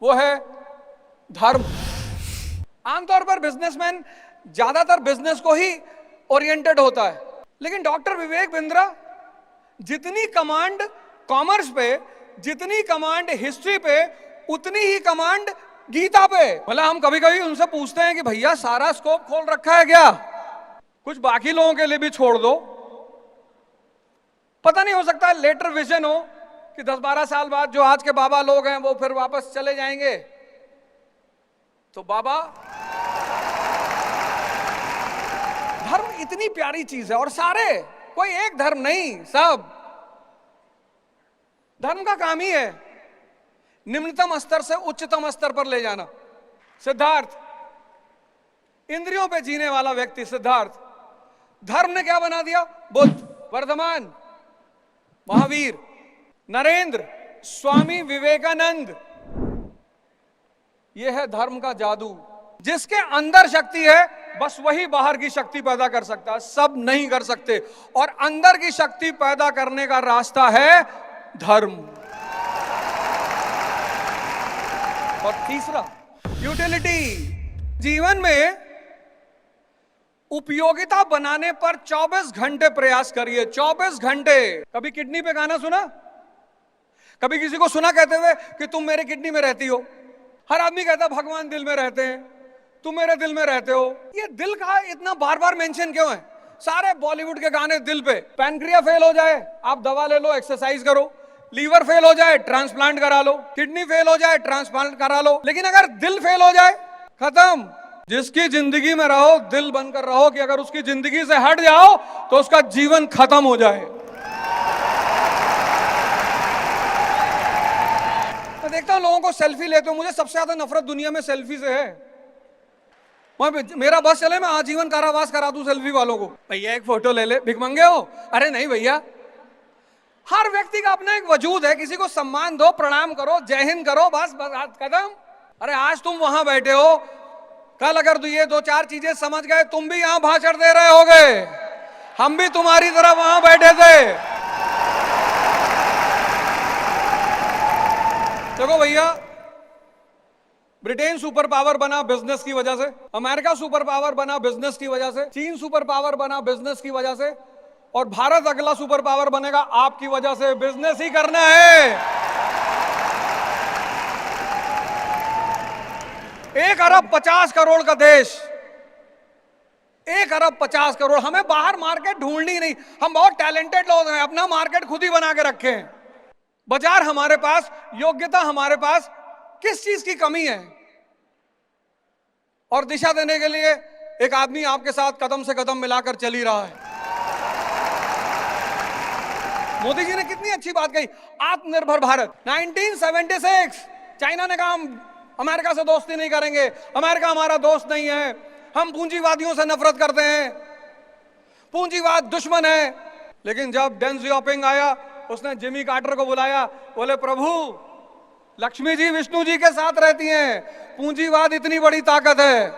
वो है धर्म। आमतौर पर बिजनेसमैन ज्यादातर बिजनेस को ही ओरिएंटेड होता है, लेकिन डॉक्टर विवेक बिंद्रा जितनी कमांड कॉमर्स पे, जितनी कमांड हिस्ट्री पे, उतनी ही कमांड गीता पे। मतलब हम कभी कभी उनसे पूछते हैं कि भैया सारा स्कोप खोल रखा है क्या, कुछ बाकी लोगों के लिए भी छोड़ दो। पता नहीं, हो सकता है लेटर विजन हो कि 10-12 साल बाद जो आज के बाबा लोग हैं वो फिर वापस चले जाएंगे। तो बाबा, धर्म इतनी प्यारी चीज है, और सारे, कोई एक धर्म नहीं, सब धर्म का काम ही है निम्नतम स्तर से उच्चतम स्तर पर ले जाना। सिद्धार्थ, इंद्रियों पे जीने वाला व्यक्ति सिद्धार्थ, धर्म ने क्या बना दिया? बुद्ध, वर्धमान महावीर, नरेंद्र, स्वामी विवेकानंद। यह है धर्म का जादू। जिसके अंदर शक्ति है बस वही बाहर की शक्ति पैदा कर सकता है, सब नहीं कर सकते। और अंदर की शक्ति पैदा करने का रास्ता है धर्म। और तीसरा, यूटिलिटी। जीवन में उपयोगिता बनाने पर 24 घंटे प्रयास करिए, 24 घंटे। कभी किडनी पे गाना सुना? कभी किसी को सुना कहते हुए कि तुम मेरे किडनी में रहती हो? हर आदमी कहता भगवान दिल में रहते हैं, तुम मेरे दिल में रहते हो। ये दिल का इतना बार बार मेंशन क्यों है? सारे बॉलीवुड के गाने दिल पे। पैनक्रिया फेल हो जाए, आप दवा ले लो, एक्सरसाइज करो। लीवर फेल हो जाए, ट्रांसप्लांट करा लो। किडनी फेल हो जाए, ट्रांसप्लांट करा लो। लेकिन अगर दिल फेल हो जाए, खत्म। जिसकी जिंदगी में रहो, दिल बनकर रहो कि अगर उसकी जिंदगी से हट जाओ तो उसका जीवन खत्म हो जाए। मैं देखता हूं लोगों को सेल्फी लेते हो, मुझे सबसे ज्यादा नफरत दुनिया में सेल्फी से है। मेरा बस चले, मैं आजीवन कारावास करा दूं सेल्फी वालों को। भैया एक फोटो ले ले, भिखमंगे हो? अरे नहीं भैया, हर व्यक्ति का अपना एक वजूद है। किसी को सम्मान दो, प्रणाम करो, जय हिंद करो, बस कदम। अरे आज तुम वहां बैठे हो, कल अगर ये 2-4 चीजें समझ गए, तुम भी यहां भाषण दे रहे होगे। हम भी तुम्हारी तरह वहां बैठे थे। देखो भैया, ब्रिटेन सुपर पावर बना बिजनेस की वजह से, अमेरिका सुपर पावर बना बिजनेस की वजह से, चीन सुपर पावर बना बिजनेस की वजह से, और भारत अगला सुपर पावर बनेगा आपकी वजह से। बिजनेस ही करना है। 1 अरब 50 करोड़ का देश, 1 अरब 50 करोड़। हमें बाहर मार्केट ढूंढनी नहीं, हम बहुत टैलेंटेड लोग हैं, अपना मार्केट खुद ही बना के रखे हैं। बाजार हमारे पास, योग्यता हमारे पास, किस चीज की कमी है? और दिशा देने के लिए एक आदमी आपके साथ कदम से कदम मिलाकर चल ही रहा है। मोदी जी ने कितनी अच्छी बात कही, आत्मनिर्भर भारत। 1976 चाइना ने कहा हम अमेरिका से दोस्ती नहीं करेंगे, अमेरिका हमारा दोस्त नहीं है, हम पूंजीवादियों से नफरत करते हैं, पूंजीवाद दुश्मन है। लेकिन जब डेंग जियाओपिंग आया, उसने जिमी कार्टर को बुलाया, बोले प्रभु लक्ष्मी जी विष्णु जी के साथ रहती हैं, पूंजीवाद इतनी बड़ी ताकत है।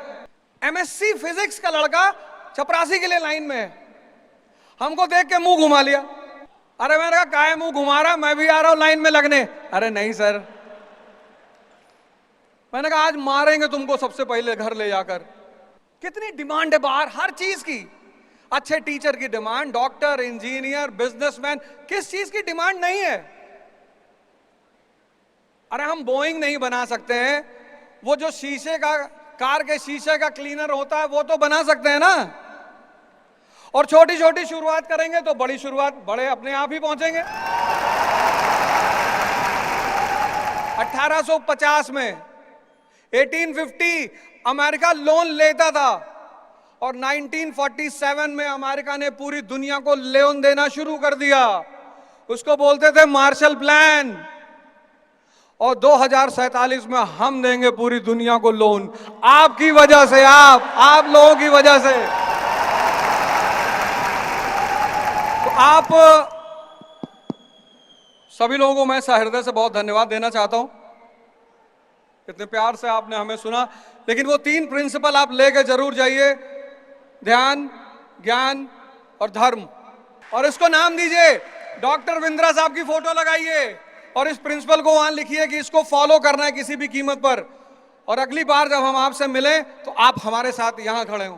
एमएससी फिजिक्स का लड़का चपरासी के लिए लाइन में है, हमको देख के मुंह घुमा लिया। अरे मैंने कहा काहे मुंह घुमा रहा, मैं भी आ रहा हूं लाइन में लगने। अरे नहीं सर, मैंने कहा आज मारेंगे तुमको सबसे पहले घर ले जाकर। कितनी डिमांड है बाहर हर चीज की। अच्छे टीचर की डिमांड, डॉक्टर, इंजीनियर, बिजनेसमैन, किस चीज की डिमांड नहीं है? अरे हम बोइंग नहीं बना सकते हैं, वो जो शीशे का, कार के शीशे का क्लीनर होता है वो तो बना सकते हैं ना। और छोटी छोटी शुरुआत करेंगे तो बड़ी शुरुआत, बड़े अपने आप ही पहुंचेंगे। 1850 में 1850 अमेरिका लोन लेता था, और 1947 में अमेरिका ने पूरी दुनिया को लोन देना शुरू कर दिया। उसको बोलते थे मार्शल प्लान। और 2047 में हम देंगे पूरी दुनिया को लोन, आपकी वजह से, आप लोगों की वजह से। तो आप सभी लोगों को मैं सहृदय से बहुत धन्यवाद देना चाहता हूं, इतने प्यार से आपने हमें सुना। लेकिन वो 3 प्रिंसिपल आप लेके जरूर जाइए, ध्यान, ज्ञान और धर्म। और इसको नाम दीजिए, डॉक्टर बिंद्रा साहब की फोटो लगाइए, और इस प्रिंसिपल को वहां लिखिए कि इसको फॉलो करना है किसी भी कीमत पर। और अगली बार जब हम आपसे मिलें तो आप हमारे साथ यहां खड़े हों।